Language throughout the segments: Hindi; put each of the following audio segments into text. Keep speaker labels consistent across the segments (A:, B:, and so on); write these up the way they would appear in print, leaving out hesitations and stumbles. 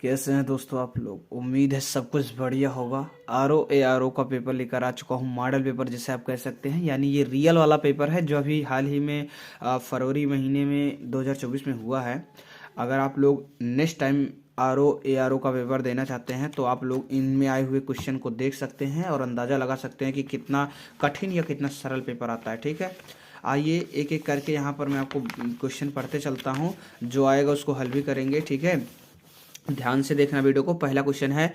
A: कैसे हैं दोस्तों आप लोग। उम्मीद है सब कुछ बढ़िया होगा। आर ओ का पेपर लेकर आ चुका हूँ, मॉडल पेपर जिसे आप कह सकते हैं। यानी ये रियल वाला पेपर है जो अभी हाल ही में फरवरी महीने में 2024 में हुआ है। अगर आप लोग नेक्स्ट टाइम आर ओ का पेपर देना चाहते हैं तो आप लोग इनमें आए हुए क्वेश्चन को देख सकते हैं और अंदाज़ा लगा सकते हैं कि कितना कठिन या कितना सरल पेपर आता है। ठीक है, आइए एक एक करके यहाँ पर मैं आपको क्वेश्चन पढ़ते चलता हूँ, जो आएगा उसको हल भी करेंगे। ठीक है, ध्यान से देखना वीडियो को। पहला क्वेश्चन है,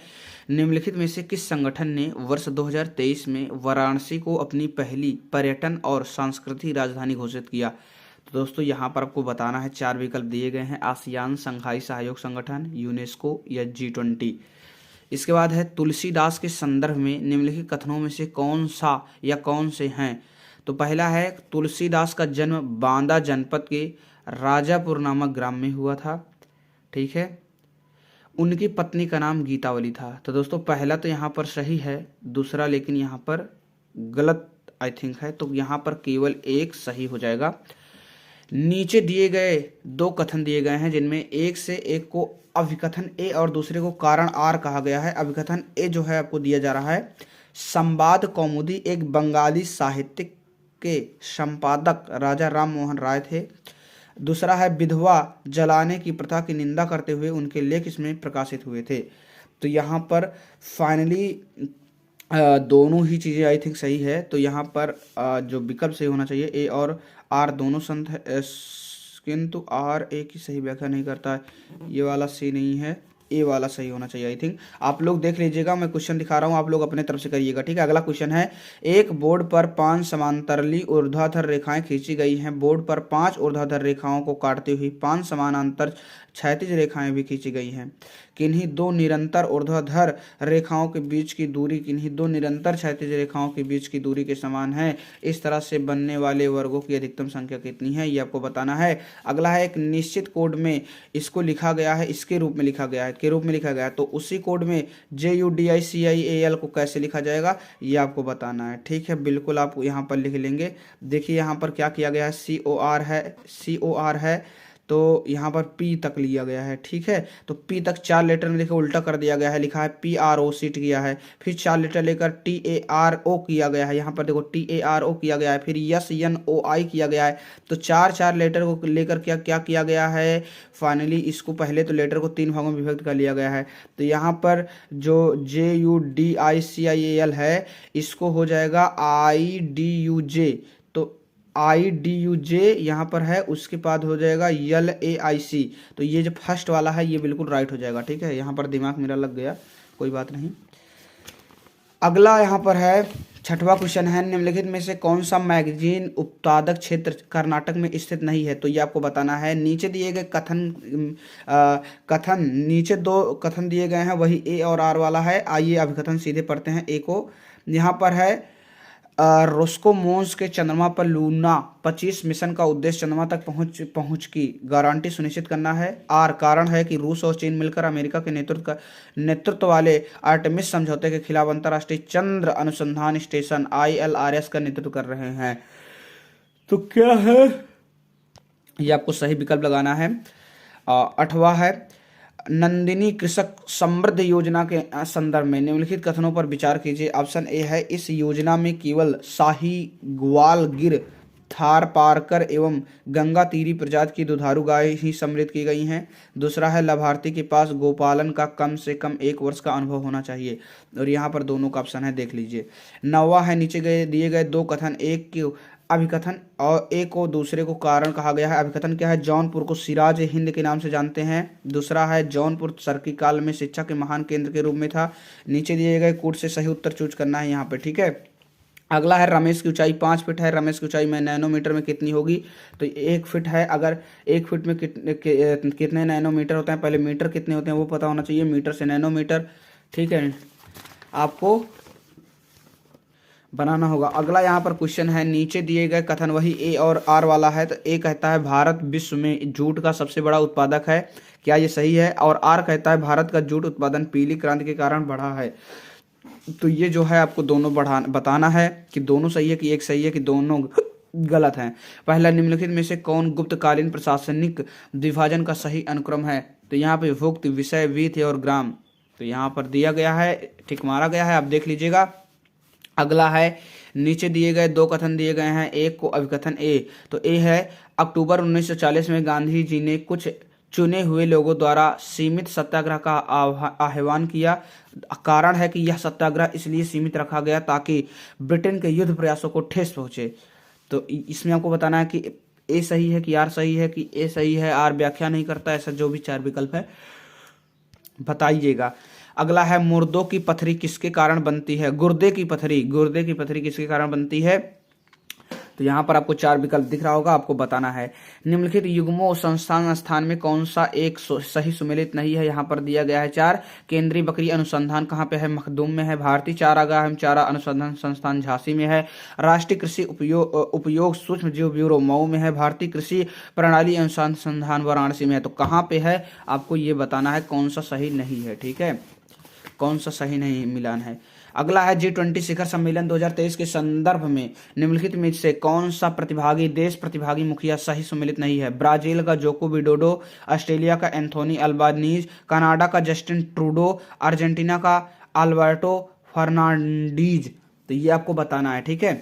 A: निम्नलिखित में से किस संगठन ने वर्ष 2023 में वाराणसी को अपनी पहली पर्यटन और सांस्कृतिक राजधानी घोषित किया। तो दोस्तों यहाँ पर आपको बताना है, चार विकल्प दिए गए हैं। आसियान, संघाई सहयोग संगठन, यूनेस्को या G20। इसके बाद है, तुलसीदास के संदर्भ में निम्नलिखित कथनों में से कौन सा या कौन से हैं। तो पहला है, तुलसीदास का जन्म बांदा जनपद के राजापुर नामक ग्राम में हुआ था। ठीक है, उनकी पत्नी का नाम गीतावली था। तो दोस्तों पहला तो यहाँ पर सही है, दूसरा लेकिन यहाँ पर गलत आई थिंक है, तो यहाँ पर केवल एक सही हो जाएगा। नीचे दिए गए दो कथन दिए गए हैं जिनमें एक से एक को अभिकथन ए और दूसरे को कारण आर कहा गया है। अभिकथन ए जो है आपको दिया जा रहा है, संवाद कौमुदी एक बंगाली साहित्यिक के संपादक राजा राम मोहन राय थे। दूसरा है, विधवा जलाने की प्रथा की निंदा करते हुए उनके लेख इसमें प्रकाशित हुए थे। तो यहाँ पर फाइनली दोनों ही चीज़ें आई थिंक सही है। तो यहाँ पर जो विकल्प सही होना चाहिए, ए और आर दोनों संत है, किंतु आर ए की सही व्याख्या नहीं करता है। ये वाला सही नहीं है, ए वाला सही होना चाहिए आई थिंक। आप लोग देख लीजिएगा, मैं क्वेश्चन दिखा रहा हूँ, आप लोग अपने तरफ से करिएगा। ठीक है, अगला क्वेश्चन है, एक बोर्ड पर 5 समांतरली ऊर्ध्वाधर रेखाएं खींची गई हैं। बोर्ड पर 5 ऊर्ध्वाधर रेखाओं को काटते हुए 5 समानांतर क्षैतिज रेखाएं भी खींची गई हैं। किन्हीं दो निरंतर ऊर्ध्वाधर रेखाओं के बीच की दूरी किन्हीं दो निरंतर क्षैतिज रेखाओं के बीच की दूरी के समान है। इस तरह से बनने वाले वर्गों की अधिकतम संख्या कितनी है, ये आपको बताना है। अगला है, एक निश्चित कोड में इसको लिखा गया है, इसके रूप में लिखा गया है, के रूप में लिखा गया है, तो उसी कोड में JUDICIAL को कैसे लिखा जाएगा ये आपको बताना है। ठीक है, बिल्कुल आप यहाँ पर लिख लेंगे। देखिए यहाँ पर क्या किया गया है, COR है, तो यहाँ पर P तक लिया गया है। ठीक है, तो P तक 4 लेटर में देखो उल्टा कर दिया गया है, लिखा है PROC किया है, फिर 4 लेटर लेकर TARO किया गया है, यहाँ पर देखो TARO किया गया है, फिर SNOI किया गया है। तो 4 लेटर को लेकर क्या क्या किया गया है, फाइनली इसको पहले तो लेटर को 3 भागों में विभक्त कर लिया गया है। तो यहाँ पर जो JUDICIAL है इसको हो जाएगा IDUJ। तो IDUJ यहाँ पर है, उसके बाद हो जाएगा LAIC। तो ये जो फर्स्ट वाला है ये बिल्कुल राइट हो जाएगा। ठीक है, यहाँ पर दिमाग मेरा लग गया, कोई बात नहीं। अगला यहाँ पर है, छठवां क्वेश्चन है, निम्नलिखित में से कौन सा मैगजीन उत्पादक क्षेत्र कर्नाटक में स्थित नहीं है। तो ये आपको बताना है। नीचे दिए गए कथन नीचे दो कथन दिए गए हैं, वही ए और आर वाला है। आइए अभिकथन सीधे पढ़ते हैं। ए को यहाँ पर है, रोस्कोमोन्स के चंद्रमा पर लूना 25 मिशन का उद्देश्य चंद्रमा तक पहुंच की गारंटी सुनिश्चित करना है। आर कारण है कि रूस और चीन मिलकर अमेरिका के नेतृत्व वाले आर्टेमिस समझौते के खिलाफ अंतर्राष्ट्रीय चंद्र अनुसंधान स्टेशन ILRS का नेतृत्व कर रहे हैं। तो क्या है, ये आपको सही विकल्प लगाना है। 8वां है, नंदिनी कृषक समृद्ध योजना के संदर्भ में निम्नलिखित कथनों पर विचार कीजिए। ऑप्शन ए है, इस योजना में केवल साहीवाल गिर, थारपारकर एवं गंगा तीरी प्रजाति की दुधारू गाय ही सम्मिलित की गई हैं। दूसरा है, लाभार्थी के पास गोपालन का कम से कम 1 वर्ष का अनुभव होना चाहिए। और यहाँ पर दोनों का ऑप्शन है, देख लीजिए। 9वां है, नीचे दिए गए दो कथन, एक की अभिकथन और एक को दूसरे को कारण कहा गया है। अभिकथन क्या है, जौनपुर को सिराज हिंद के नाम से जानते हैं। दूसरा है, जौनपुर सरकी काल में शिक्षा के महान केंद्र के रूप में था। नीचे दिए गए कूट से सही उत्तर चूज करना है यहाँ पे। ठीक है, अगला है, रमेश की ऊंचाई 5 फीट है, रमेश की ऊंचाई में नैनोमीटर में कितनी होगी। तो 1 फीट है, अगर 1 फीट में कितने नैनोमीटर होते हैं, पहले मीटर कितने होते हैं वो पता होना चाहिए, मीटर से नैनोमीटर। ठीक है, आपको बनाना होगा। अगला यहाँ पर क्वेश्चन है, नीचे दिए गए कथन वही ए और आर वाला है। तो ए कहता है भारत विश्व में जूट का सबसे बड़ा उत्पादक है, क्या ये सही है। और आर कहता है भारत का जूट उत्पादन पीली क्रांति के कारण बढ़ा है। तो ये जो है आपको दोनों बताना है कि दोनों सही है कि एक सही है कि दोनों गलत हैं। पहला, निम्नलिखित में से कौन गुप्तकालीन प्रशासनिक विभाजन का सही अनुक्रम है? तो यहाँ पे भुक्त, विषय, वीथ और ग्राम, तो यहाँ पर दिया गया है, ठीक मारा गया है, आप देख लीजिएगा। अगला है, नीचे दिए गए दो कथन दिए गए हैं, एक को अभिकथन ए, तो ए है अक्टूबर 1940 में गांधी जी ने कुछ चुने हुए लोगों द्वारा सीमित सत्याग्रह का आह्वान किया। कारण है कि यह सत्याग्रह इसलिए सीमित रखा गया ताकि ब्रिटेन के युद्ध प्रयासों को ठेस पहुंचे। तो इसमें आपको बताना है कि ए सही है कि आर सही है कि ए सही है, आर व्याख्या नहीं करता, ऐसा जो भी चार विकल्प है बताइएगा। अगला है, मुर्दों की पथरी किसके कारण बनती है? गुर्दे की पथरी किसके कारण बनती है? तो यहाँ पर आपको चार विकल्प दिख रहा होगा, आपको बताना है। निम्नलिखित युग्मों संस्थान स्थान में कौन सा एक सही सुमेलित नहीं है? यहाँ पर दिया गया है चार। केंद्रीय बकरी अनुसंधान कहाँ पे है? मखदूम में है। भारतीय चारागाह एवं चारा अनुसंधान संस्थान झांसी में है। राष्ट्रीय कृषि उपयोग सूक्ष्म जीव ब्यूरो मऊ में है। भारतीय कृषि प्रणाली अनुसंधान वाराणसी में है। तो कहाँ पे है आपको ये बताना है, कौन सा सही नहीं है, ठीक है, कौन सा सही नहीं मिलान है। अगला है, G20 शिखर सम्मेलन 2023 के संदर्भ में निम्नलिखित में से कौन सा प्रतिभागी मुखिया सही सम्मिलित नहीं है? ब्राजील का जोको विडोडो, ऑस्ट्रेलिया का एंथोनी अल्बानीज, कनाडा का जस्टिन ट्रूडो, अर्जेंटीना का अल्बर्टो फर्नांडीज। तो ये आपको बताना है, ठीक है।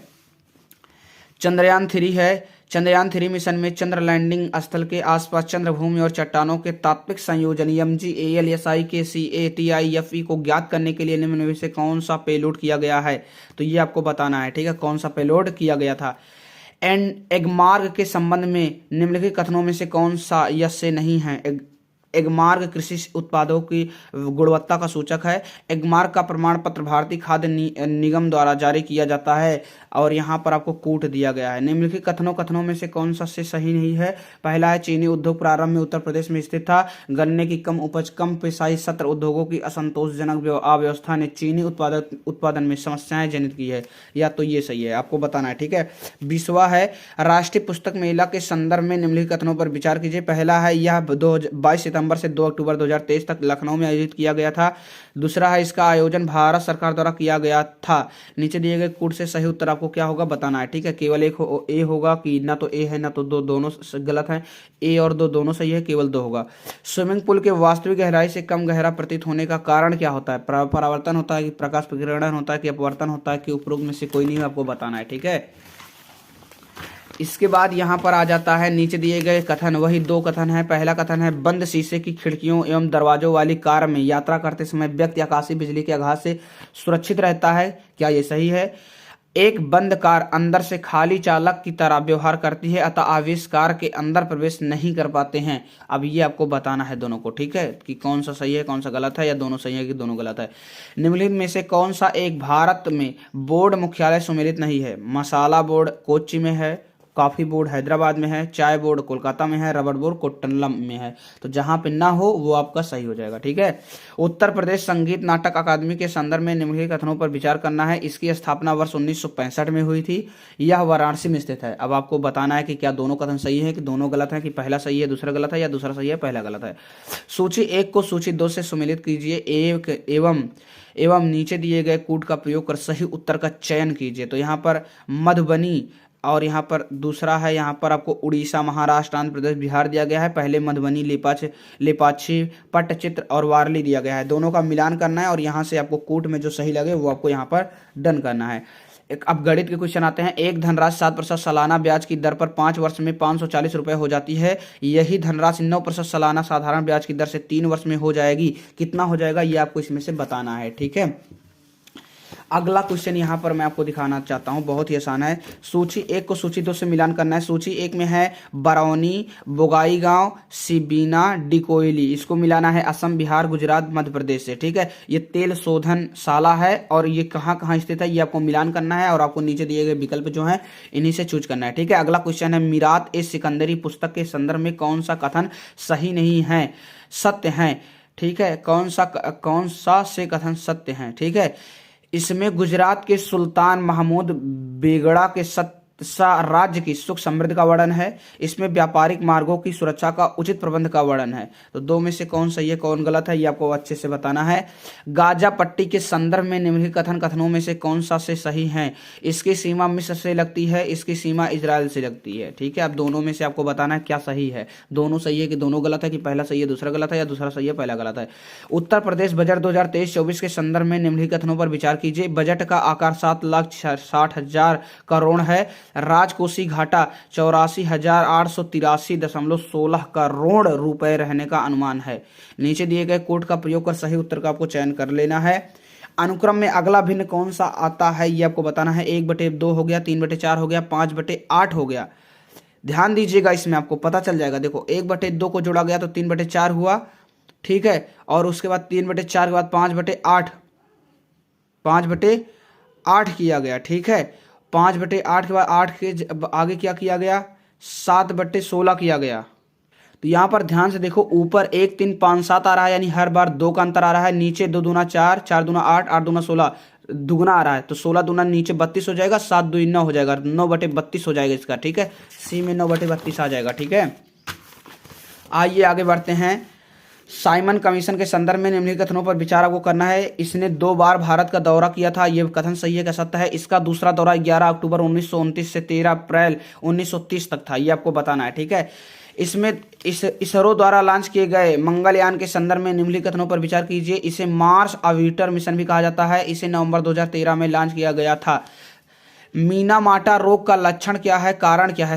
A: चंद्रयान 3 है। चंद्रयान 3 मिशन में चंद्र लैंडिंग स्थल के आसपास चंद्रभूमि और चट्टानों के तात्विक संयोजन MGALSIKCATIFE को ज्ञात करने के लिए निम्न में से कौन सा पेलोड किया गया है? तो ये आपको बताना है, ठीक है, कौन सा पेलोड किया गया था। एगमार्क के संबंध में निम्नलिखित कथनों में से कौन सा यस से नहीं है? एगमार्क कृषि उत्पादों की गुणवत्ता का सूचक है। एगमार्क का प्रमाण पत्र भारतीय खाद्य निगम द्वारा जारी किया जाता है और यहाँ पर आपको कूट दिया गया है। निम्नलिखित कथनों में से कौन सा से सही नहीं है? पहला है, चीनी उद्योग प्रारंभ में उत्तर प्रदेश में स्थित था। गन्ने की कम उपज, कम पेशाई सत्र उद्योगों की असंतोषजनक अव्यवस्था ने चीनी उत्पादन में समस्याएं जनित की है, या तो ये सही है, आपको बताना है, ठीक है। 20वां है, राष्ट्रीय पुस्तक मेला के संदर्भ में निम्नलिखित कथनों पर विचार कीजिए। पहला है, यह 22 सितंबर से 2 अक्टूबर 2023 तक लखनऊ में आयोजित किया गया था। दूसरा है, इसका आयोजन भारत सरकार द्वारा किया गया था। नीचे दिए गए कूट से सही उत्तर आपको क्या होगा बताना है, ठीक है। केवल एक ए होगा कि ना तो ए है ना तो दो, दोनों गलत हैं। ए और दो दोनों सही है, केवल 2 होगा। स्विमिंग पूल के वास्तविक गहराई से कम गहरा प्रतीत होने का कारण क्या होता है? परावर्तन होता है कि प्रकाश विकिरण होता है कि अपवर्तन होता है कि उपरोक्त में से कोई नहीं, आपको बताना है, ठीक है। इसके बाद यहाँ पर आ जाता है नीचे दिए गए कथन, वही 2 कथन है। पहला कथन है, बंद शीशे की खिड़कियों एवं दरवाजों वाली कार में यात्रा करते समय व्यक्ति आकाशीय बिजली के आघात से सुरक्षित रहता है, क्या ये सही है? एक बंद कार अंदर से खाली चालक की तरह व्यवहार करती है, अतः आविष्कार के अंदर प्रवेश नहीं कर पाते हैं। अब ये आपको बताना है दोनों को, ठीक है, कि कौन सा सही है कौन सा गलत है, या दोनों सही है कि दोनों गलत है। निम्नलिखित में से कौन सा एक भारत में बोर्ड मुख्यालय सम्मिलित नहीं है? मसाला बोर्ड कोच्चि में है, कॉफी बोर्ड हैदराबाद में है, चाय बोर्ड कोलकाता में है, रबड़ बोर्ड कोट्टयम में है। तो जहां पे ना हो वो आपका सही हो जाएगा, ठीक है। उत्तर प्रदेश संगीत नाटक अकादमी के संदर्भ में निम्नलिखित कथनों पर विचार करना है। इसकी स्थापना वर्ष 1965 में हुई थी। यह वाराणसी में स्थित है। अब आपको बताना है कि क्या दोनों कथन सही है कि दोनों गलत है, कि पहला सही है दूसरा गलत है, या दूसरा सही है पहला गलत है। सूची 1 को सूची 2 से सम्मिलित कीजिए एवं नीचे दिए गए कूट का प्रयोग कर सही उत्तर का चयन कीजिए। तो यहाँ पर मधुबनी और यहाँ पर दूसरा है, यहाँ पर आपको उड़ीसा, महाराष्ट्र, आंध्र प्रदेश, बिहार दिया गया है। पहले मधुबनी, लेपाक्षी, पट्टचित्र और वारली दिया गया है। दोनों का मिलान करना है और यहाँ से आपको कूट में जो सही लगे वो आपको यहाँ पर डन करना है। अब गणित के क्वेश्चन आते हैं। एक धनराशि 7% सालाना ब्याज की दर पर 5 वर्ष में 540 रुपये हो जाती है। यही धनराशि 9% सालाना साधारण ब्याज की दर से 3 वर्ष में हो जाएगी। कितना हो जाएगा ये आपको इसमें से बताना है, ठीक है। अगला क्वेश्चन यहाँ पर मैं आपको दिखाना चाहता हूँ, बहुत ही आसान है। सूची 1 को सूची 2 से मिलान करना है। सूची 1 में है बरौनी, बोगाईगांव, सिबीना, डिकोइली। इसको मिलाना है असम, बिहार, गुजरात, मध्य प्रदेश से, ठीक है। ये तेल शोधनशाला है और ये कहाँ कहाँ स्थित है ये आपको मिलान करना है और आपको नीचे दिए गए विकल्प जो हैं इन्हीं से चूज करना है, ठीक है। अगला क्वेश्चन है, मीरात ए सिकंदरी पुस्तक के संदर्भ में कौन सा कथन सही नहीं है, सत्य है, ठीक है। कौन सा से कथन सत्य है, ठीक है। इसमें गुजरात के सुल्तान महमूद बेगड़ा के राज्य की सुख समृद्धि का वर्णन है। इसमें व्यापारिक मार्गों की सुरक्षा का उचित प्रबंध का वर्णन है। तो दो में से कौन सही है कौन गलत है ये आपको अच्छे से बताना है। गाजा पट्टी के संदर्भ में निम्नलिखित कथनों में से कौन सा से सही है? इसकी सीमा मिस्र से लगती है, इसकी सीमा इजराइल से लगती है। ठीक है, अब दोनों में से आपको बताना है क्या सही है। दोनों सही है कि दोनों गलत है, कि पहला सही है दूसरा गलत है, या दूसरा सही है पहला गलत है। उत्तर प्रदेश बजट 2023-24 के संदर्भ में निम्नलिखित कथनों पर विचार कीजिए। बजट का आकार 7,60,000 करोड़ है। राजकोषीय घाटा 84,883.16 करोड़ रुपए रहने का अनुमान है। नीचे दिए गए कोड का प्रयोग कर सही उत्तर का आपको चयन कर लेना है। अनुक्रम में अगला भिन्न कौन सा आता है ये आपको बताना है। 1/2 हो गया, 3/4 हो गया, 5/8 हो गया। ध्यान दीजिएगा, इसमें आपको पता चल जाएगा। देखो 1/2 को जोड़ा गया तो 3/4 हुआ, ठीक है, और उसके बाद 3/4 के बाद 5/8 किया गया। ठीक है, 5/8 के बाद 8 के आगे क्या किया गया, 7/16 किया गया। तो यहाँ पर ध्यान से देखो, ऊपर 1 3 5 7 आ रहा है, यानी हर बार 2 का अंतर आ रहा है। नीचे 2 दूना 4, 4 दूना 8, 8 दूना 16, दुगना आ रहा है। तो 16 दूना नीचे 32 हो जाएगा, 7 2 9 हो जाएगा, 9/32 हो जाएगा इसका। ठीक है, सी में 9/32 आ जाएगा। ठीक है, आइए आगे बढ़ते हैं। साइमन कमीशन के संदर्भ में निम्नलिखित कथनों पर विचार आपको करना है। इसने 2 बार भारत का दौरा किया था, यह कथन सही है क्या सत्य है? इसका दूसरा दौरा 11 अक्टूबर 1929 से 13 अप्रैल 1930 तक था, ये आपको बताना है। ठीक है, इसमें इसरो द्वारा लॉन्च किए गए मंगलयान के संदर्भ में निम्नलिखित कथनों पर विचार कीजिए। इसे मार्स ऑर्बिटर मिशन भी कहा जाता है। इसे नवंबर 2013 में लॉन्च किया गया था। मीनामाटा रोग का लक्षण क्या है, कारण क्या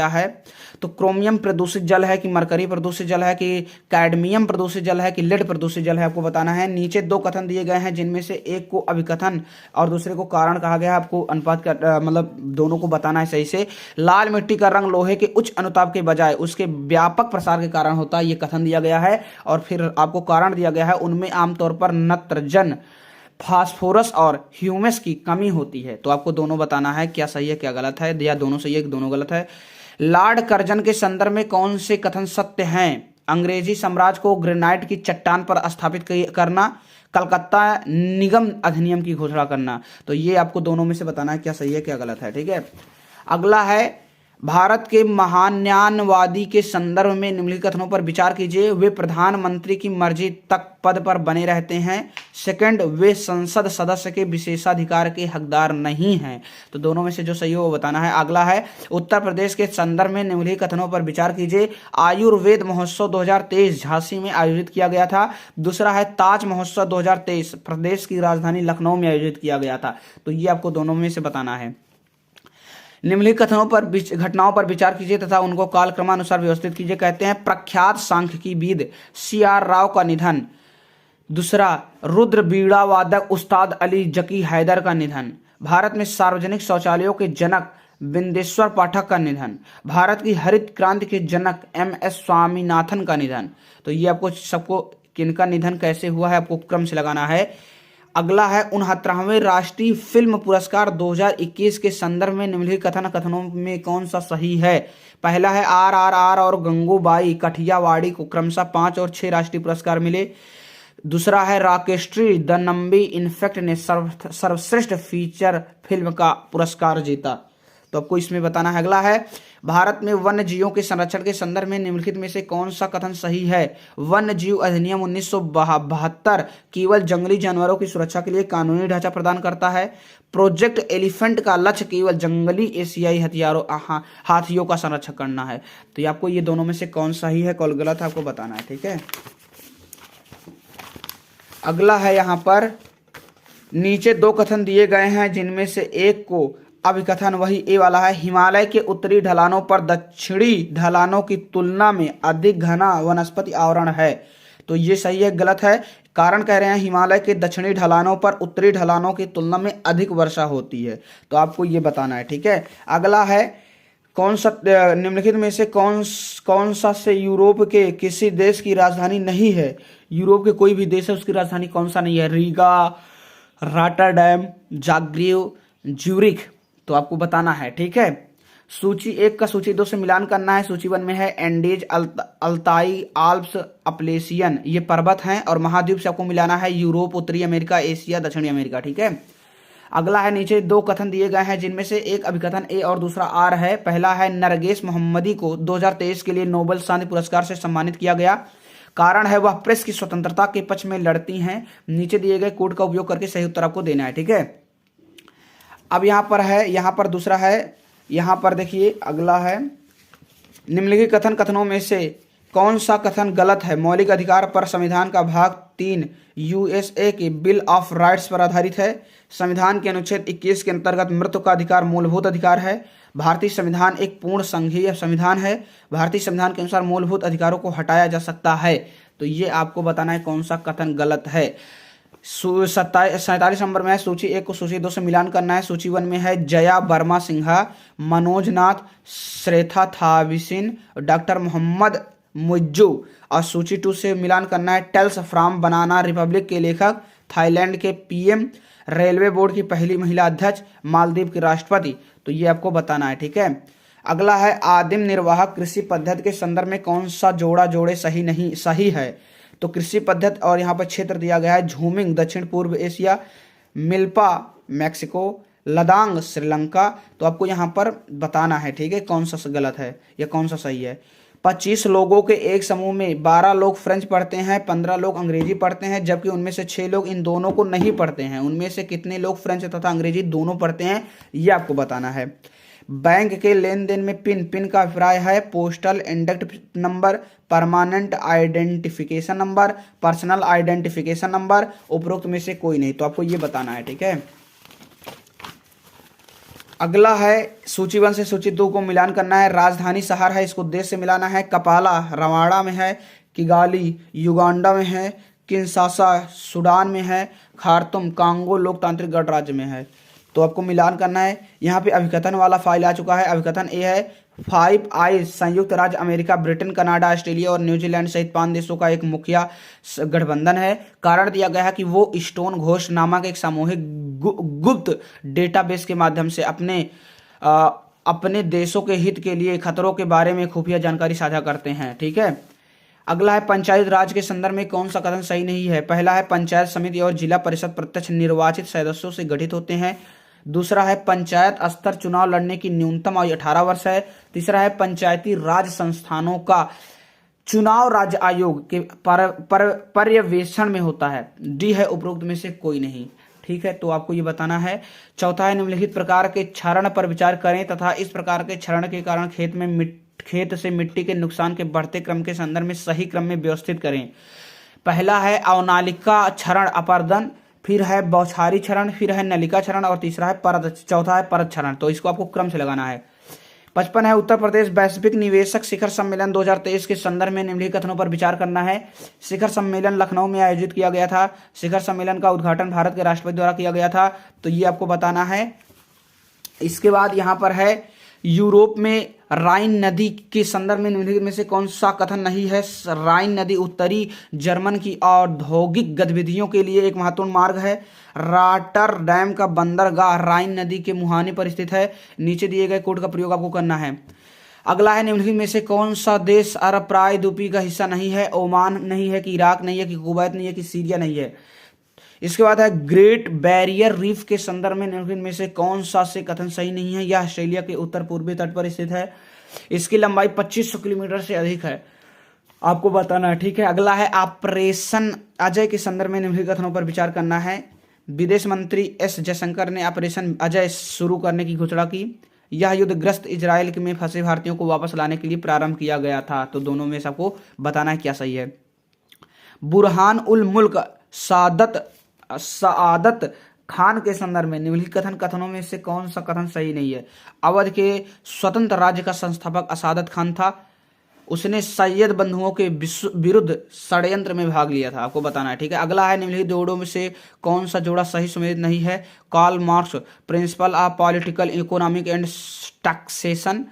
A: है? तो क्रोमियम प्रदूषित जल है, कि मरकरी प्रदूषित जल है, कि कैडमियम प्रदूषित जल है, कि लेड प्रदूषित जल है, आपको बताना है। नीचे 2 कथन दिए गए हैं, जिनमें से एक को अभिकथन और दूसरे को कारण कहा गया है। आपको अनुपात का मतलब दोनों को बताना है सही से। लाल मिट्टी का रंग लोहे के उच्च अनुताप के बजाय उसके व्यापक प्रसार के कारण होता है, ये कथन दिया गया है। और फिर आपको कारण दिया गया है, उनमें आमतौर पर नत्रजन, फास्फोरस और ह्यूमस की कमी होती है। तो आपको दोनों बताना है क्या सही है क्या गलत है, या दोनों सही है दोनों गलत है। लॉर्ड कर्जन के संदर्भ में कौन से कथन सत्य हैं? अंग्रेजी साम्राज्य को ग्रेनाइट की चट्टान पर स्थापित करना, कलकत्ता निगम अधिनियम की घोषणा करना। तो ये आपको दोनों में से बताना है क्या सही है क्या गलत है। ठीक है, अगला है भारत के महान्यायवादी के संदर्भ में निम्नलिखित कथनों पर विचार कीजिए। वे प्रधानमंत्री की मर्जी तक पद पर बने रहते हैं। सेकंड, वे संसद सदस्य के विशेषाधिकार के हकदार नहीं हैं। तो दोनों में से जो सही हो वो बताना है। अगला है उत्तर प्रदेश के संदर्भ में निम्नलिखित कथनों पर विचार कीजिए। आयुर्वेद महोत्सव 2023 झांसी में आयोजित किया गया था। दूसरा है ताज महोत्सव 2023 प्रदेश की राजधानी लखनऊ में आयोजित किया गया था। तो ये आपको दोनों में से बताना है। निम्नलिखित कथनों पर घटनाओं पर विचार कीजिए तथा उनको कालक्रमानुसार व्यवस्थित कीजिए। कहते हैं प्रख्यात सांख्यिकीविद CR राव का निधन। दूसरा, रुद्र बीड़ा वादक उस्ताद अली जकी हैदर का निधन। भारत में सार्वजनिक शौचालयों के जनक बिंदेश्वर पाठक का निधन। भारत की हरित क्रांति के जनक MS स्वामीनाथन का निधन। तो ये आपको सबको किनका निधन कैसे हुआ है आपको क्रम से लगाना है। अगला है 69वें राष्ट्रीय फिल्म पुरस्कार 2021 के संदर्भ में निम्नलिखित कथनों में कौन सा सही है? पहला है RRR और गंगूबाई कठियावाड़ी को क्रमशः 5 और 6 राष्ट्रीय पुरस्कार मिले। दूसरा है रॉकेस्ट्री द नंबी इनफेक्ट ने सर्वश्रेष्ठ फीचर फिल्म का पुरस्कार जीता। तो आपको इसमें बताना है। अगला है भारत में वन्य जीवों के संरक्षण के संदर्भ में निम्नलिखित में से कौन सा कथन सही है? वन्य जीव अधिनियम 1972 केवल जंगली जानवरों की सुरक्षा के लिए कानूनी ढांचा प्रदान करता है। प्रोजेक्ट एलिफेंट का लक्ष्य केवल जंगली एशियाई हाथियों का संरक्षण करना है। तो आपको ये दोनों में से कौन सही है कौन गलत है आपको बताना है। ठीक है, अगला है यहाँ पर नीचे 2 कथन दिए गए हैं, जिनमें से एक को अभिकथन वही ए वाला है। हिमालय के उत्तरी ढलानों पर दक्षिणी ढलानों की तुलना में अधिक घना वनस्पति आवरण है। तो ये सही है गलत है? कारण कह रहे हैं हिमालय के दक्षिणी ढलानों पर उत्तरी ढलानों की तुलना में अधिक वर्षा होती है। तो आपको ये बताना है। ठीक है, अगला है कौन सा निम्नलिखित में से कौन सा से यूरोप के किसी देश की राजधानी नहीं है? यूरोप के कोई भी देश है उसकी राजधानी कौन सा नहीं है? Riga, Rotterdam, Zagreb, Zurich. तो आपको बताना है। ठीक है, सूची 1 का सूची 2 से मिलान करना है। सूची 1 में है एंडीज, अल्ताई, आल्प्स, अपलेशियन, ये पर्वत हैं। और महाद्वीप से आपको मिलाना है यूरोप, उत्तरी अमेरिका, एशिया, दक्षिणी अमेरिका। ठीक है, अगला है, नीचे दो कथन दिए गए हैं जिनमें से एक अभिकथन ए और दूसरा आर है। पहला है, नरगिस मोहम्मदी को 2023 के लिए नोबेल शांति पुरस्कार से सम्मानित किया गया। कारण है वह प्रेस की स्वतंत्रता के पक्ष में लड़ती हैं। नीचे दिए गए कोड का उपयोग करके सही उत्तर आपको देना है, ठीक है। अब यहाँ पर है, यहाँ पर दूसरा है, यहाँ पर देखिए अगला है, निम्नलिखित कथनों में से कौन सा कथन गलत है? मौलिक अधिकार पर संविधान का भाग 3 यूएसए के बिल ऑफ राइट्स पर आधारित है। संविधान के अनुच्छेद 21 के अंतर्गत मृत्यु का अधिकार मूलभूत अधिकार है। भारतीय संविधान एक पूर्ण संघीय संविधान है। भारतीय संविधान के अनुसार मूलभूत अधिकारों को हटाया जा सकता है। तो ये आपको बताना है कौन सा कथन गलत है। 47 नंबर में है, सूची 1 को सूची 2 से मिलान करना है। सूची 1 में है Jaya Verma Sinha, Manoj Nath, Srettha Thavisin, doctor Mohamed Muizzu. और सूची 2 से मिलान करना है, टेल्स फ्रॉम बनाना रिपब्लिक के लेखक, थाईलैंड के पीएम, रेलवे बोर्ड की पहली महिला अध्यक्ष, मालदीव के राष्ट्रपति। तो ये आपको बताना है, ठीक है। अगला है, आदिम निर्वाहक कृषि पद्धति के संदर्भ में कौन सा जोड़े सही है? तो कृषि पद्धति और यहाँ पर क्षेत्र दिया गया है, झूमिंग दक्षिण पूर्व Asia, milpa Mexico, ladang Sri Lanka. तो आपको यहाँ पर बताना है, ठीक है, कौन सा गलत है या कौन सा सही है। 25 लोगों के एक समूह में 12 लोग फ्रेंच पढ़ते हैं, 15 लोग अंग्रेजी पढ़ते हैं, जबकि उनमें से 6 लोग इन दोनों को नहीं पढ़ते हैं। उनमें से कितने लोग फ्रेंच तथा अंग्रेजी दोनों पढ़ते हैं, ये आपको बताना है। बैंक के लेन देन में पिन का अभिप्राय है postal index number, permanent identification number, personal identification number, उपरोक्त में से कोई नहीं। तो आपको ये बताना है, ठीक है। अगला है, सूची 1 से सूची 2 को मिलान करना है। राजधानी शहर है, इसको देश से मिलाना है। कपाला रवांडा में है, किगाली युगांडा में है, किंशासा सूडान में है, खार्तूम कांगो लोकतांत्रिक गणराज्य में है। तो आपको मिलान करना है। यहाँ पे अभिकथन वाला फाइल आ चुका है। अभिकथन ए है, 5 आइज संयुक्त राज्य अमेरिका, ब्रिटेन, कनाडा, ऑस्ट्रेलिया और न्यूजीलैंड सहित 5 देशों का एक मुखिया गठबंधन है। कारण दिया गया है कि वो स्टोन घोष नामक एक सामूहिक गुप्त डेटाबेस के माध्यम से अपने देशों के हित के लिए खतरों के बारे में खुफिया जानकारी साझा करते हैं, ठीक है। अगला है, पंचायत राज के संदर्भ में कौन सा कथन सही नहीं है? पहला है, पंचायत समिति और जिला परिषद प्रत्यक्ष निर्वाचित सदस्यों से गठित होते हैं। दूसरा है, पंचायत स्तर चुनाव लड़ने की न्यूनतम आयु 18 वर्ष है। तीसरा है, पंचायती राज संस्थानों का चुनाव राज्य आयोग के पर्यवेक्षण में होता है। डी है, उपरोक्त में से कोई नहीं, ठीक है। तो आपको ये बताना है। चौथा है, निम्नलिखित प्रकार के क्षरण पर विचार करें तथा इस प्रकार के क्षरण के कारण खेत से मिट्टी के नुकसान के बढ़ते क्रम के संदर्भ में सही क्रम में व्यवस्थित करें। पहला है अवनालिका क्षरण अपर्दन, फिर है बौछारी क्षरण, फिर है नलिका क्षरण और तीसरा है परत, चौथा है परत क्षरण। तो इसको आपको क्रम से लगाना है। 55 है, उत्तर प्रदेश वैश्विक निवेशक शिखर सम्मेलन 2023 के संदर्भ में निम्नलिखित कथनों पर विचार करना है। शिखर सम्मेलन लखनऊ में आयोजित किया गया था। शिखर सम्मेलन का उद्घाटन भारत के राष्ट्रपति द्वारा किया गया था। तो ये आपको बताना है। इसके बाद यहाँ पर है, यूरोप में राइन नदी के संदर्भ में निम्नलिखित में से कौन सा कथन नहीं है? राइन नदी उत्तरी जर्मन की औद्योगिक गतिविधियों के लिए एक महत्वपूर्ण मार्ग है। रॉटरडैम का बंदरगाह राइन नदी के मुहाने पर स्थित है। नीचे दिए गए कोड का प्रयोग आपको करना है। अगला है, निम्नलिखित में से कौन सा देश अरब प्रायद्वीपीय का हिस्सा नहीं है? ओमान नहीं है कि इराक नहीं है कि कुवैत नहीं है कि सीरिया नहीं है। इसके बाद है, ग्रेट बैरियर रीफ के संदर्भ में निम्नलिखित में से कौन सा से कथन सही नहीं है? यह ऑस्ट्रेलिया के उत्तर पूर्वी तट पर स्थित है। इसकी लंबाई 2500 किलोमीटर से अधिक है। आपको बताना है, ठीक है। अगला है, ऑपरेशन अजय के संदर्भ में निम्नलिखित कथनों पर विचार करना है। विदेश मंत्री एस जयशंकर ने ऑपरेशन अजय शुरू करने की घोषणा की। यह युद्धग्रस्त इजराइल में फंसे भारतीयों को वापस लाने के लिए प्रारंभ किया गया था। तो दोनों में से आपको बताना है क्या सही है। बुरहान उल मुल्क सआदत खान के संदर्भ में निम्नलिखित कथनों में से कौन सा कथन सही नहीं है? अवध के स्वतंत्र राज्य का संस्थापक असआदत खान था। उसने सैयद बंधुओं के विरुद्ध षड्यंत्र में भाग लिया था। आपको बताना है, ठीक है। अगला है, निम्नलिखित जोड़ों में से कौन सा जोड़ा सही सुमेलित नहीं है? Karl Marx principle of political economic and taxation,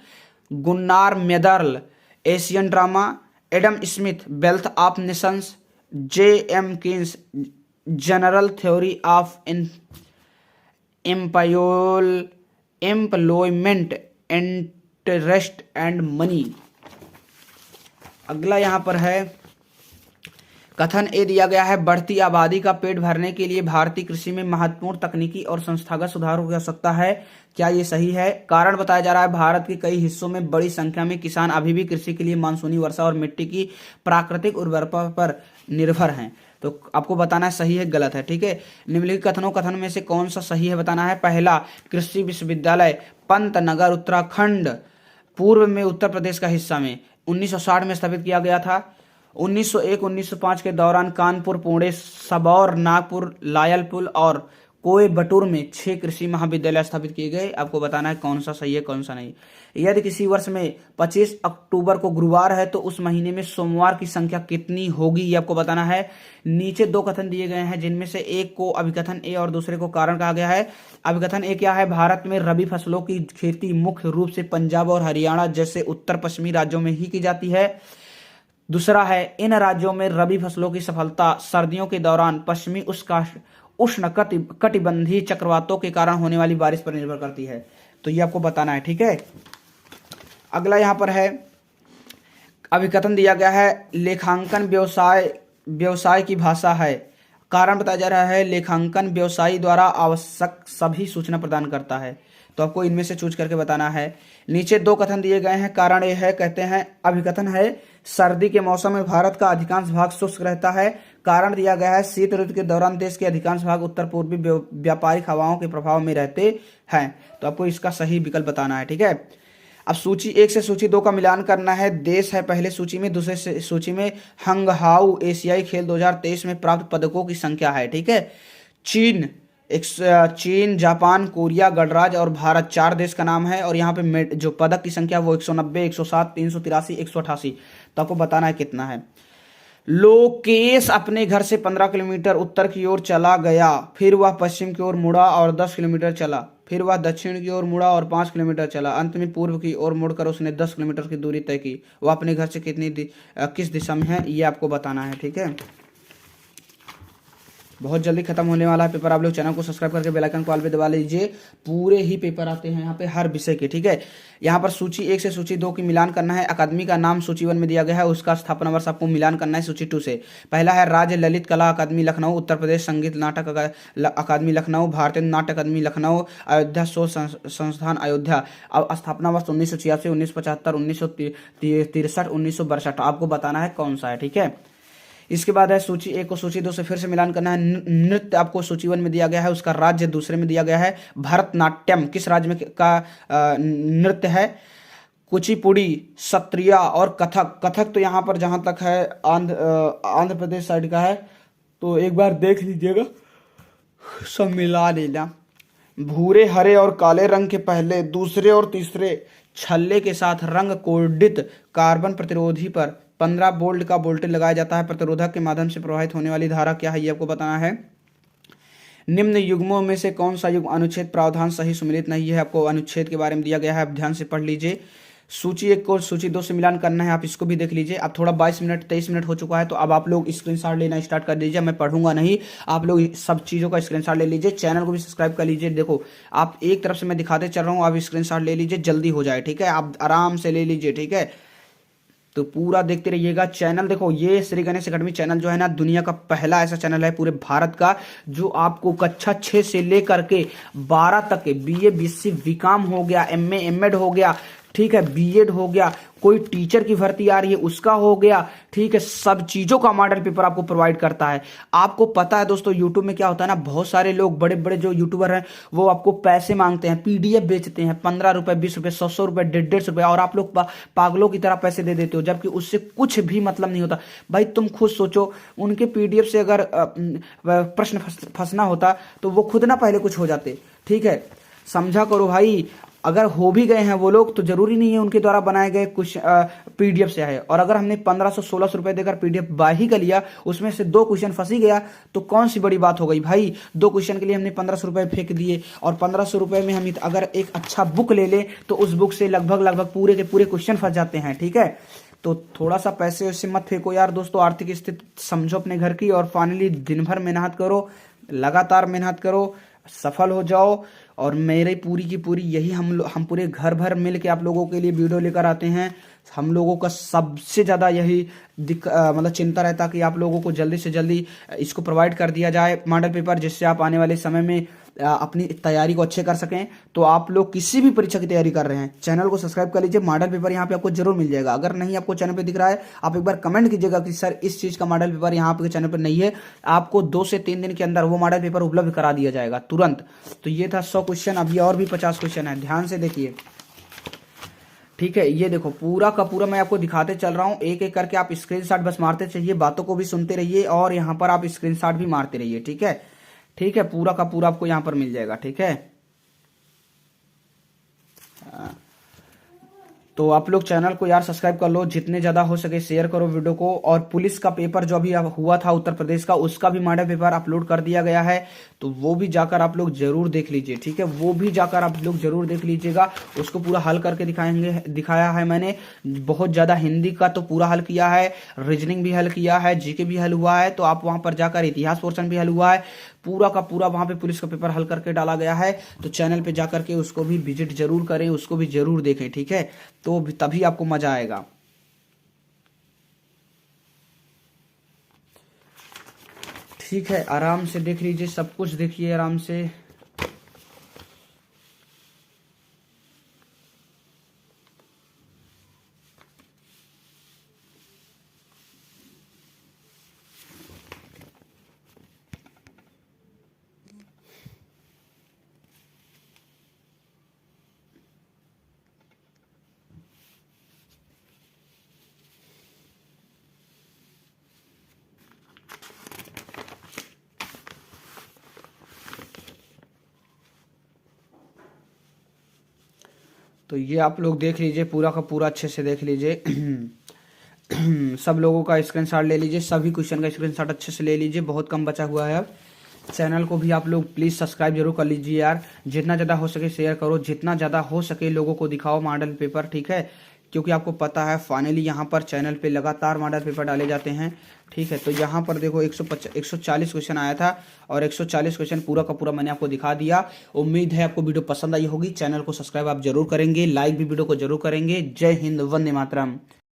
A: Gunnar Myrdal Asian drama, Adam Smith wealth of nations, J.M. Keynes general theory of employment interest and money. अगला यहाँ पर है, कथन ए दिया गया है, बढ़ती आबादी का पेट भरने के लिए भारतीय कृषि में महत्वपूर्ण तकनीकी और संस्थागत सुधारों की आवश्यकता है। क्या ये सही है? कारण बताया जा रहा है, भारत के कई हिस्सों में बड़ी संख्या में किसान अभी भी कृषि के लिए मानसूनी वर्षा और मिट्टी की प्राकृतिक उर्वरता पर निर्भर हैं। तो आपको बताना है सही है गलत है। ठीक है, निम्नलिखित कथन में से कौन सा सही है बताना है। पहला, कृषि विश्वविद्यालय पंतनगर उत्तराखंड पूर्व में उत्तर प्रदेश का हिस्सा में 1960 में स्थापित किया गया था। 1901-1905 के दौरान कानपुर, पुणे, सबौर, नागपुर, लायलपुर और कोयबटूर में 6 कृषि महाविद्यालय स्थापित किए गए। आपको बताना है कौन सा सही है कौन सा नहीं। यदि किसी वर्ष में 25 अक्टूबर को गुरुवार है तो उस महीने में सोमवार की संख्या कितनी होगी, ये आपको बताना है। नीचे 2 कथन दिए गए हैं जिनमें से एक को अभिकथन ए और दूसरे को कारण कहा गया है। अभिकथन ए क्या है, भारत में रबी फसलों की खेती मुख्य रूप से पंजाब और हरियाणा जैसे उत्तर पश्चिमी राज्यों में ही की जाती है। दूसरा है, इन राज्यों में रबी फसलों की सफलता सर्दियों के दौरान पश्चिमी उष्णकटिबंधीय चक्रवातों के कारण होने वाली बारिश पर निर्भर करती है। तो ये आपको बताना है। ठीक है, अगला यहां पर है, अभिकथन दिया गया है, लेखांकन व्यवसाय की भाषा है। कारण बताया जा रहा है, लेखांकन व्यवसायी द्वारा आवश्यक सभी सूचना प्रदान करता है। तो आपको इनमें से चूज करके बताना है। नीचे 2 कथन दिए गए हैं। कारण ये है, कहते हैं अभिकथन है, सर्दी के मौसम में भारत का अधिकांश भाग शुष्क रहता है। कारण दिया गया है, शीत ऋतु के दौरान देश के अधिकांश भाग उत्तर पूर्वी व्यापारिक हवाओं के प्रभाव में रहते हैं। तो आपको इसका सही विकल्प बताना है। ठीक है, अब सूची 1 से सूची 2 का मिलान करना है। देश है पहले सूची में, दूसरे सूची में हंगहाउ एशियाई खेल 2023 में प्राप्त पदकों की संख्या है। ठीक है, चीन, जापान, कोरिया, गणराज्य और भारत 4 देश का नाम है। और यहाँ पे जो पदक की संख्या वो 190, 107, 383, 188। तो आपको बताना है कितना है। लोकेश अपने घर से 15 किलोमीटर उत्तर की ओर चला गया, फिर वह पश्चिम की ओर मुड़ा और 10 किलोमीटर चला, फिर वह दक्षिण की ओर मुड़ा और 5 किलोमीटर चला, अंत में पूर्व की ओर मुड़कर उसने 10 किलोमीटर की दूरी तय की। वह अपने घर से किस दिशा में है, ये आपको बताना है। ठीक है, बहुत जल्दी खत्म होने वाला है पेपर। आप लोग चैनल को सब्सक्राइब करके बेल आइकन को ऑल पे दबा लीजिए। पूरे ही पेपर आते हैं यहाँ पे हर विषय के। ठीक है, यहाँ पर सूची 1 से सूची 2 की मिलान करना है। अकादमी का नाम सूची 1 में दिया गया है, उसका स्थापना वर्ष आपको मिलान करना है सूची 2 से। पहला है राज्य ललित कला अकादमी लखनऊ, उत्तर प्रदेश संगीत नाटक अकादमी लखनऊ, भारतीय नाट्य अकादमी लखनऊ, अयोध्या शोध संस्थान अयोध्या। अब स्थापना वर्ष 1986, 1975, 1963, 1962। आपको बताना है कौन सा है। ठीक है, इसके बाद है सूची 1 को सूची 2 से फिर से मिलान करना है। नृत्य आपको सूची 1 में दिया गया है, उसका राज्य दूसरे में दिया गया है। भरतनाट्यम किस राज्य में का नृत्य है? कुचिपुड़ी, सत्रिया और कथक। कथक तो यहाँ पर जहाँ तक है आंध्र प्रदेश साइड का है, तो एक बार देख लीजिएगा, सब मिला लेना। भूरे, हरे और काले रंग के पहले, दूसरे और तीसरे छल्ले के साथ रंग कोडित कार्बन प्रतिरोधी पर 15 वोल्ट का वोल्टेज लगाया जाता है। प्रतिरोधक के माध्यम से प्रवाहित होने वाली धारा क्या है, ये आपको बताना है। निम्न युग्मों में से कौन सा युग्म अनुच्छेद प्रावधान सही सम्मिलित नहीं है? आपको अनुच्छेद के बारे में दिया गया है, आप ध्यान से पढ़ लीजिए। सूची 1 को सूची 2 से मिलान करना है, आप इसको भी देख लीजिए। अब थोड़ा 22 मिनट 23 मिनट हो चुका है, तो अब आप लोग स्क्रीनशॉट लेना स्टार्ट कर दीजिए। मैं पढ़ूंगा नहीं, आप लोग सब चीज़ों का स्क्रीनशॉट ले लीजिए। चैनल को भी सब्सक्राइब कर लीजिए। देखो, आप एक तरफ से मैं दिखाते चल रहा हूँ, आप स्क्रीनशॉट ले लीजिए, जल्दी हो जाए। ठीक है, आप आराम से ले लीजिए। ठीक है, तो पूरा देखते रहिएगा। चैनल देखो, ये श्री गणेश एकेडमी चैनल जो है ना, दुनिया का पहला ऐसा चैनल है पूरे भारत का जो आपको कक्षा 6 से लेकर के 12 तक के BA BSc बीकॉम हो गया, MA MEd हो गया, ठीक है, B.Ed हो गया, कोई टीचर की भर्ती आ रही है उसका हो गया, ठीक है, सब चीजों का मॉडल पेपर आपको प्रोवाइड करता है। आपको पता है दोस्तों, यूट्यूब में क्या होता है ना, बहुत सारे लोग बड़े बड़े जो यूट्यूबर हैं वो आपको पैसे मांगते हैं, PDF बेचते हैं 15 रुपए, 20 रुपए, 100 रुपए, 150 रुपए, और आप लोग पागलों की तरह पैसे दे देते हो, जबकि उससे कुछ भी मतलब नहीं होता। भाई तुम खुद सोचो, उनके PDF से अगर प्रश्न फंसना होता तो वो खुद ना पहले कुछ हो जाते। ठीक है, समझा करो भाई। अगर हो भी गए हैं वो लोग तो जरूरी नहीं है उनके द्वारा बनाए गए कुछ PDF से है। और अगर हमने 1500-1600 रुपए देकर PDF बाय ही कर लिया, उसमें से 2 क्वेश्चन फंस ही गया, तो कौन सी बड़ी बात हो गई भाई। 2 क्वेश्चन के लिए हमने 1500 रुपए फेंक दिए, और 1500 रुपए में हम अगर एक अच्छा बुक ले लें तो उस बुक से लगभग पूरे के पूरे क्वेश्चन फंस जाते हैं। ठीक है, तो थोड़ा सा पैसे उससे मत फेंको यार दोस्तों। आर्थिक स्थिति समझो अपने घर की, और फाइनली दिन भर मेहनत करो, लगातार मेहनत करो, सफल हो जाओ। और मेरे पूरी की पूरी यही हम पूरे घर भर मिल के आप लोगों के लिए वीडियो लेकर आते हैं। हम लोगों का सबसे ज़्यादा यही मतलब चिंता रहता कि आप लोगों को जल्दी से जल्दी इसको प्रोवाइड कर दिया जाए मॉडल पेपर, जिससे आप आने वाले समय में अपनी तैयारी को अच्छे कर सकें। तो आप लोग किसी भी परीक्षा की तैयारी कर रहे हैं, चैनल को सब्सक्राइब कर लीजिए। मॉडल पेपर यहाँ पे आपको जरूर मिल जाएगा। अगर नहीं आपको चैनल पे दिख रहा है, आप एक बार कमेंट कीजिएगा कि सर इस चीज़ का मॉडल पेपर यहाँ आपके चैनल पर नहीं है। आपको 2 से 3 दिन के अंदर वो मॉडल पेपर उपलब्ध करा दिया जाएगा तुरंत। तो ये था 100 क्वेश्चन। अभी और भी 50 क्वेश्चन है, ध्यान से देखिए। ठीक है, ये देखो पूरा का पूरा मैं आपको दिखाते चल रहा हूँ, एक एक करके आप स्क्रीनशॉट बस मारते चलिए, बातों को भी सुनते रहिए और यहाँ पर आप स्क्रीनशॉट भी मारते रहिए। ठीक है, ठीक है, पूरा का पूरा आपको यहाँ पर मिल जाएगा। ठीक है, तो आप लोग चैनल को यार सब्सक्राइब कर लो, जितने ज़्यादा हो सके शेयर करो वीडियो को। और पुलिस का पेपर जो अभी हुआ था उत्तर प्रदेश का, उसका भी मॉडल पेपर अपलोड कर दिया गया है, तो वो भी जाकर आप लोग जरूर देख लीजिए। ठीक है, वो भी जाकर आप लोग जरूर देख लीजिएगा। उसको पूरा हल करके दिखाया है मैंने। बहुत ज़्यादा हिंदी का तो पूरा हल किया है, रीजनिंग भी हल किया है, जीके भी हल हुआ है। तो आप वहाँ पर जाकर इतिहास पोर्शन भी हल हुआ है, पूरा का पूरा वहाँ पे पुलिस का पेपर हल करके डाला गया है। तो चैनल पे जाकर के उसको भी विजिट जरूर करें, उसको भी जरूर देखें। ठीक है, तो तभी आपको मजा आएगा। ठीक है, आराम से देख लीजिए, सब कुछ देखिए आराम से। तो ये आप लोग देख लीजिए, पूरा का पूरा अच्छे से देख लीजिए। सब लोगों का स्क्रीनशॉट ले लीजिए, सभी क्वेश्चन का स्क्रीनशॉट अच्छे से ले लीजिए, बहुत कम बचा हुआ है अब। चैनल को भी आप लोग प्लीज़ सब्सक्राइब जरूर कर लीजिए यार, जितना ज़्यादा हो सके शेयर करो, जितना ज़्यादा हो सके लोगों को दिखाओ मॉडल पेपर। ठीक है, क्योंकि आपको पता है फाइनली यहाँ पर चैनल पे लगातार मॉडल पेपर डाले जाते हैं। ठीक है, तो यहाँ पर देखो 140 क्वेश्चन आया था और 140 क्वेश्चन पूरा का पूरा मैंने आपको दिखा दिया। उम्मीद है आपको वीडियो पसंद आई होगी। चैनल को सब्सक्राइब आप जरूर करेंगे, लाइक भी वीडियो को जरूर करेंगे। जय हिंद, वंदे मातरम।